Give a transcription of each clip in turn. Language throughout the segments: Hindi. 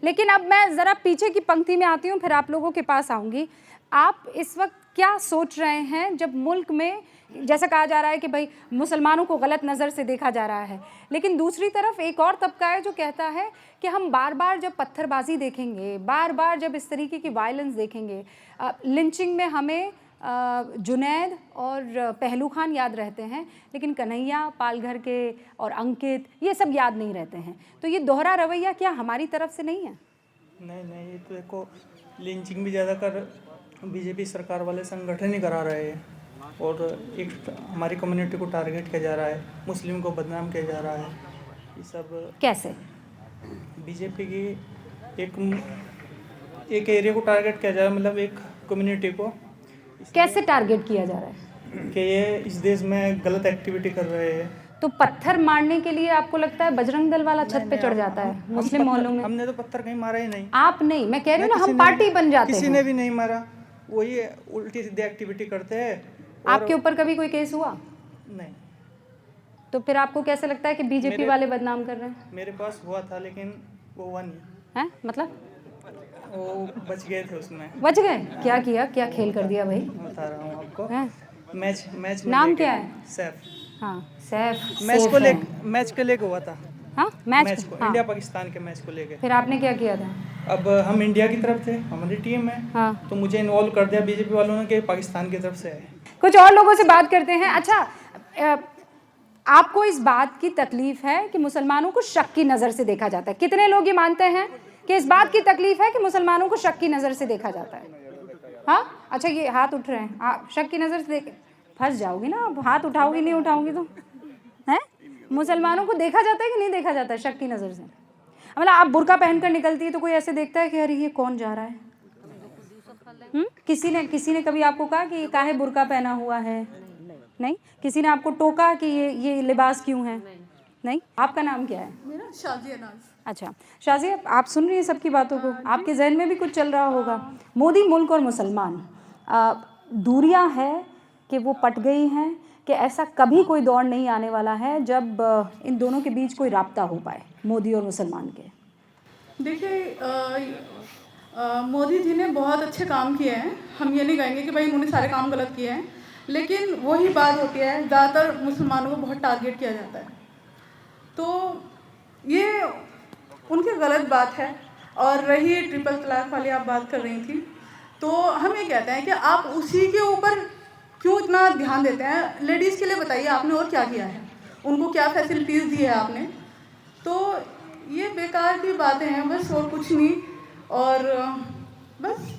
लेकिन अब मैं ज़रा पीछे की पंक्ति में आती हूँ, फिर आप लोगों के पास आऊँगी। आप इस वक्त क्या सोच रहे हैं जब मुल्क में जैसा कहा जा रहा है कि भाई मुसलमानों को गलत नज़र से देखा जा रहा है, लेकिन दूसरी तरफ एक और तबका है जो कहता है कि हम बार बार जब पत्थरबाजी देखेंगे, बार बार जब इस तरीके की वायलेंस देखेंगे, लिंचिंग में हमें जुनैद और पहलू खान याद रहते हैं, लेकिन कन्हैया, पालघर के और अंकित ये सब याद नहीं रहते हैं। तो ये दोहरा रवैया क्या हमारी तरफ से नहीं है? नहीं, ये तो देखो लिंचिंग भी ज़्यादातर बीजेपी सरकार वाले संगठन ही करा रहे हैं, और एक हमारी कम्युनिटी को टारगेट किया जा रहा है, मुस्लिम को बदनाम किया जा रहा है। ये सब कैसे? बीजेपी की एक एरिया को टारगेट किया जा रहा है, मतलब एक कम्युनिटी को। कैसे टारगेट किया जा रहा है? कि ये इस देश में गलत एक्टिविटी कर रहे हैं। तो पत्थर मारने के लिए आपको लगता है बजरंग दल वाला छत पे चढ़ जाता है मुस्लिम मोहल्लों में? हमने तो पत्थर कहीं मारा ही नहीं। आप नहीं, मैं कह रही हूँ ना, हम पार्टी बन जाते हैं। किसी ने भी नहीं मारा, वही उल्टी सीधी एक्टिविटी करते हैं। आपके ऊपर कभी कोई केस हुआ? नहीं। तो फिर आपको कैसे लगता है कि बीजेपी वाले बदनाम कर रहे हैं? मेरे पास हुआ था, लेकिन वो हुआ नहीं है, मतलब वो बच गए थे उसमें। बच गए? क्या किया, क्या खेल कर दिया भाई? बता रहा हूँ आपको। है? मैच नाम क्या है? सैफ। हाँ, सैफ। मैच को लेके हुआ था। हाँ, मैच को, हाँ। इंडिया पाकिस्तान के मैच को लेके। फिर आपने क्या किया था? अब हम इंडिया की तरफ थे, हमारी टीम है। हाँ। तो मुझे इन्वॉल्व कर दिया बीजेपी वालों ने कि पाकिस्तान की तरफ से है। कुछ और लोगों से बात करते हैं। अच्छा, आपको इस बात की तकलीफ है कि मुसलमानों को शक की नज़र से देखा जाता है? कितने लोग ये मानते हैं कि इस बात की तकलीफ है कि मुसलमानों को शक की नज़र से देखा जाता है? हाँ, अच्छा, ये हाथ उठ रहे हैं। आप शक की नज़र से देख, फंस जाओगी ना, आप हाथ उठाओगी नहीं उठाओगी तो, हैं? मुसलमानों को देखा जाता है कि नहीं देखा जाता है शक की नज़र से? मतलब आप बुर्का पहनकर निकलती है तो कोई ऐसे देखता है कि अरे ये कौन जा रहा है? किसी ने कभी आपको कहा कि ये काहे बुर्का पहना हुआ है? नहीं। किसी ने आपको टोका कि ये लिबास क्यों है? नहीं। आपका नाम क्या है? मेरा शाजिया नाज। अच्छा शाजिया, आप सुन रही हैं सबकी बातों को, आपके जहन में भी कुछ चल रहा होगा। मोदी मुल्क और मुसलमान, दूरियां है कि वो पट गई हैं, कि ऐसा कभी कोई दौर नहीं आने वाला है जब इन दोनों के बीच कोई राब्ता हो पाए, मोदी और मुसलमान के? देखिए, मोदी जी ने बहुत अच्छे काम किए हैं, हम ये नहीं कहेंगे कि भाई उन्होंने सारे काम गलत किए हैं, लेकिन वही बात होती है, ज़्यादातर मुसलमानों को बहुत टारगेट किया जाता है, तो ये उनकी गलत बात है। और रही ट्रिपल तलाक वाली आप बात कर रही थी, तो हम ये कहते हैं कि आप उसी के ऊपर क्यों इतना ध्यान देते हैं? लेडीज़ के लिए बताइए आपने और क्या किया है, उनको क्या फैसिलिटीज़ दी है आपने? तो ये बेकार की बातें हैं बस, और कुछ नहीं। और बस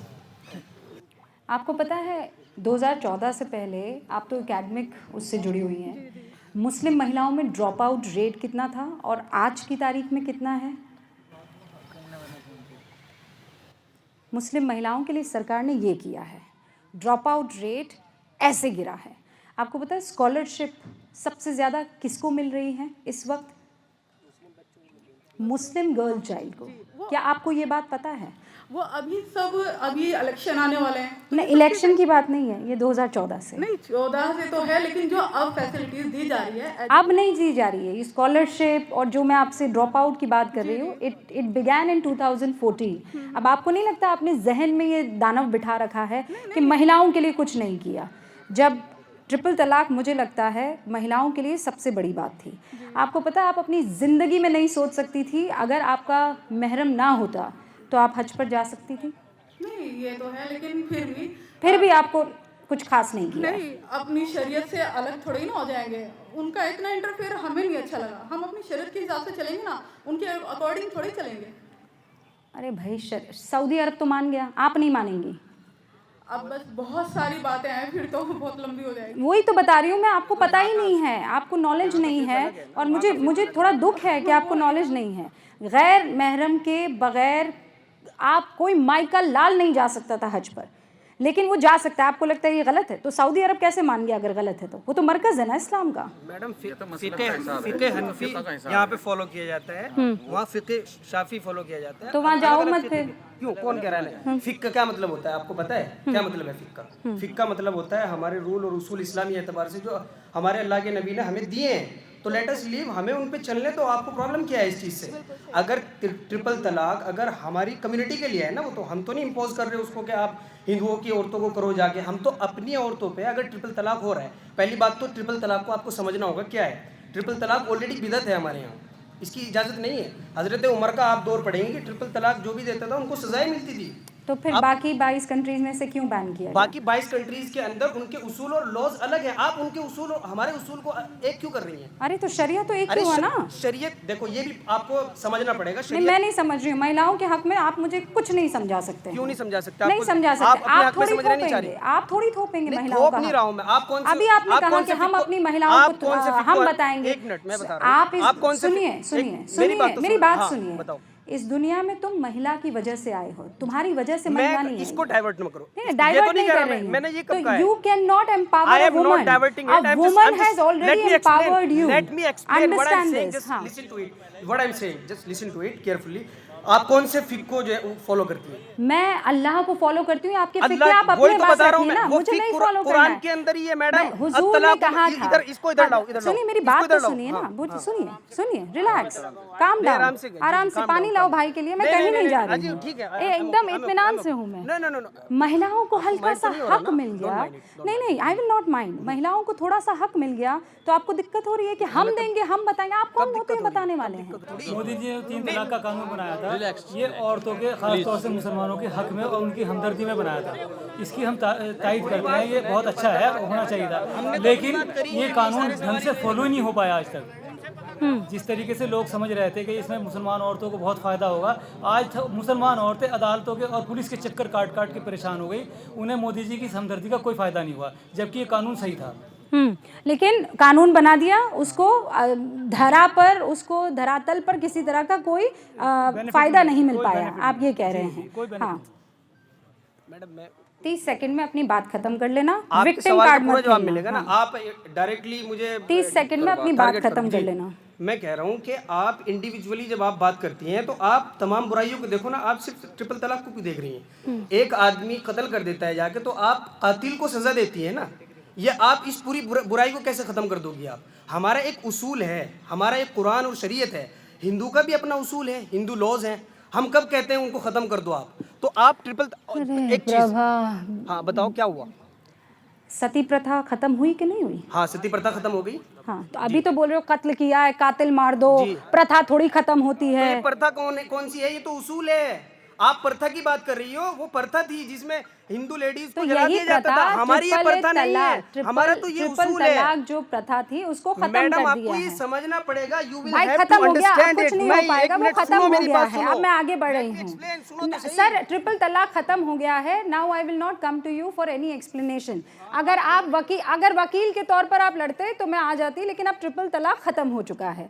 आपको पता है 2014 से पहले, आप तो एकेडमिक उससे जुड़ी हुई हैं, मुस्लिम महिलाओं में ड्रॉप आउट रेट कितना था और आज की तारीख में कितना है? मुस्लिम महिलाओं के लिए सरकार ने ये किया है, ड्रॉप आउट रेट ऐसे गिरा है। आपको पता है स्कॉलरशिप सबसे ज़्यादा किसको मिल रही है इस वक्त? मुस्लिम गर्ल चाइल्ड को। क्या आपको ये बात पता है? वो अभी इलेक्शन आने वाले हैं। नहीं, इलेक्शन की बात नहीं है, ये 2014 से। नहीं, 14 से तो है, लेकिन जो अब फैसिलिटीज दी जा रही है अब नहीं दी जा रही है। ये स्कॉलरशिप और जो मैं आपसे ड्रॉप आउट की बात कर रही हूँ, इट बिगैन इन 2014। अब आपको नहीं लगता आपने जहन में ये दानव बिठा रखा है कि महिलाओं के लिए कुछ नहीं किया? जब ट्रिपल तलाक, मुझे लगता है महिलाओं के लिए सबसे बड़ी बात थी। आपको पता है आप अपनी ज़िंदगी में नहीं सोच सकती थी, अगर आपका महरम ना होता तो आप हज पर जा सकती थी? नहीं, ये तो है, लेकिन फिर भी आपको कुछ खास नहीं किया? नहीं, अपनी शरीयत से अलग थोड़ी ना हो जाएंगे। उनका इतना इंटरफेयर हमें नहीं अच्छा लगा। हम अपनी शरीयत के हिसाब से चलेंगे ना, उनके अकॉर्डिंग थोड़ी चलेंगे। अरे भाई, सऊदी अरब तो मान गया, आप नहीं मानेंगी? अब बस बहुत सारी बातें हैं, फिर तो बहुत लंबी हो जाएगी। वही तो बता रही हूँ मैं, आपको पता ही नहीं है, आपको नॉलेज नहीं है, और मुझे थोड़ा दुख है कि आपको नॉलेज नहीं है। गैर महरम के बगैर आप, कोई माइका लाल नहीं जा सकता था हज पर, लेकिन वो जा सकता है। आपको लगता है ये गलत है? तो सऊदी अरब कैसे मान गया अगर गलत है तो? वो तो मरकज़ है ना इस्लाम का। मैडम, फ़िक़े हनफी यहाँ पे फॉलो किया जाता है, वहाँ फ़िक़े शाफ़ी फॉलो किया जाता है। तो वहाँ जाओ मत फिर। क्यों, कौन कह रहा है? फ़िक़्ह का क्या मतलब होता है आपको पता है? क्या मतलब है फ़िक़्ह का? फ़िक़्ह का मतलब होता है हमारे रूल और उसूल इस्लामी एतबार से जो हमारे अल्लाह के नबी ने हमें दिए हैं, तो लेट अस लीव, हमें उन पे चलने दो। आपको प्रॉब्लम क्या है इस चीज़ से? अगर ट्रिपल तलाक अगर हमारी कम्युनिटी के लिए है ना, वो तो हम तो नहीं इम्पोज कर रहे उसको कि आप हिंदुओं की औरतों को करो जाके। हम तो अपनी औरतों पे अगर ट्रिपल तलाक हो रहा है, पहली बात तो ट्रिपल तलाक को आपको समझना होगा क्या है। ट्रिपल तलाक ऑलरेडी बिदअत है हमारे यहाँ, इसकी इजाज़त नहीं है। हज़रत उमर का आप दौर पढ़ेंगे कि ट्रिपल तलाक जो भी देता था उनको सजाएं मिलती थी। तो फिर बाकी 22 कंट्रीज में से क्यों बैन किया? बाकी 22 कंट्रीज के अंदर उनके उसूल और लॉज अलग हैं। आप उनके उसूल और हमारे उसूल को एक क्यों कर रही हैं? अरे तो शरिया तो एक ही हुआ ना। शरीयत देखो, ये भी आपको समझना पड़ेगा। नहीं, मैं नहीं समझ रही हूँ। महिलाओं के हक में आप मुझे कुछ नहीं समझा सकते। क्यों नहीं समझा सकते? नहीं समझा सकते। आप थोड़ी थोपेंगे, आप थोड़ी थोपेंगे महिलाओं का। नहीं रहा हूं मैं। आप कौन अभी आपने कहा कि हम अपनी महिलाओं को हम बताएंगे। एक मिनट मैं बता रहा हूं। आप सुनिए सुनिए मेरी बात सुनिए। बताओ। इस दुनिया में तुम महिला की वजह से आए हो, तुम्हारी वजह से महिला नहीं है। इसको डाइवर्ट मत करो। नहीं, डाइवर्ट नहीं कर रही हूं। मैंने ये कब कहा है? You cannot empower a woman. A woman has already empowered you. Let me explain what I'm Understand saying. this. Just listen to it. What I'm saying. Just listen to it carefully. आप कौन से फिक को जो है फॉलो करती है? मैं अल्लाह को फॉलो करती हूँ। आपके फिक अल्लाह आप अपने वही तो पास बता रहा हूँ रखिए मैं। ना, वो मुझे फिक नहीं फॉलो करना कुरान है। के अंदर ही है मैडम। हुजूर ने कहा था। इधर इसको इधर लाओ, इधर सुनिए मेरी बात तो सुनिए ना। सुनिए रिलैक्स, काम डाउन, आराम से पानी लाओ भाई के लिए। मैं कहीं नहीं जा रही हूँ, ठीक है, एकदम इत्मीनान से हूँ मैं। नो महिलाओं को हल्का सा हक मिल गया। नहीं, आई विल नॉट माइंड। महिलाओं को थोड़ा सा हक मिल गया तो आपको दिक्कत हो रही है कि हम देंगे, हम बताएंगे। आप कौन होते हैं बताने वाले हैं? मोदी जी ने 3 तलाक का कानून बनाया था, ये औरतों के खासतौर से मुसलमानों के हक में और उनकी हमदर्दी में बनाया था। इसकी हम तायद करते हैं, ये बहुत अच्छा है, होना चाहिए था। लेकिन ये कानून ढंग से फॉलो ही नहीं हो पाया आज तक। जिस तरीके से लोग समझ रहे थे कि इसमें मुसलमान औरतों को बहुत फ़ायदा होगा, आज मुसलमान औरतें अदालतों के और पुलिस के चक्कर काट काट के परेशान हो गई। उन्हें मोदी जी की हमदर्दी का कोई फ़ायदा नहीं हुआ, जबकि ये कानून सही था। लेकिन कानून बना दिया, उसको धरा पर, उसको धरातल पर किसी तरह का कोई फायदा नहीं मिल पाया। आप ये कह रहे हैं। हाँ, मैडम मैं 30 सेकंड में अपनी बात खत्म कर लेना। आपके विक्टिम सवाल कार्ड का पूरा मत जवाब खेलना। मिलेगा ना। हाँ। आप डायरेक्टली मुझे 30 सेकंड में अपनी बात खत्म कर लेना। मैं कह रहा हूँ कि आप इंडिविजुअली जब आप बात करती हैं तो आप तमाम बुराइयों को देखो ना। आप सिर्फ ट्रिपल तलाक को क्यों देख रही हैं? एक आदमी कत्ल कर देता है जाके, तो आप कातिल को सजा देती है ना। ये आप इस पूरी बुराई को कैसे ख़त्म कर दोगी आप? हमारा एक उसूल है, हमारा एक कुरान और शरीयत है। हिंदू का भी अपना उसूल है, हिंदू लॉज हैं। हम कब कहते हैं उनको ख़त्म कर दो आप? तो आप ट्रिपल एक चीज़, हाँ बताओ क्या हुआ? सती प्रथा खत्म हुई कि नहीं हुई? हाँ, सती प्रथा खत्म हो गई। हाँ, तो अभी तो बोल रहे हो कत्ल किया है, कातिल मार दो, प्रथा थोड़ी खत्म होती है। ये प्रथा कौन सी है? ये तो उसूल है। आप प्रथा की बात कर रही हो, वो प्रथा थी जिसमें हिंदू लेडीज को जला दिया जाता था। हमारी ये प्रथा नहीं है, हमारा तो ये उसूल है। तलाक जो प्रथा थी उसको खत्म कर दिया है। मैडम आपको ये समझना पड़ेगा। यू विल भाई हैव खत्म टू हो गया, अब अंडरस्टैंड कुछ इट। नहीं हो पाएगा, वो खत्म हो गया है। अब मैं आगे बढ़ रही हूँ। हूँ। सर, ट्रिपल तलाक खत्म हो गया है। Now I will not come to you for any explanation. अगर वकील के तौर पर आप लड़ते तो मैं आ जाती, लेकिन अब ट्रिपल तलाक खत्म हो चुका है।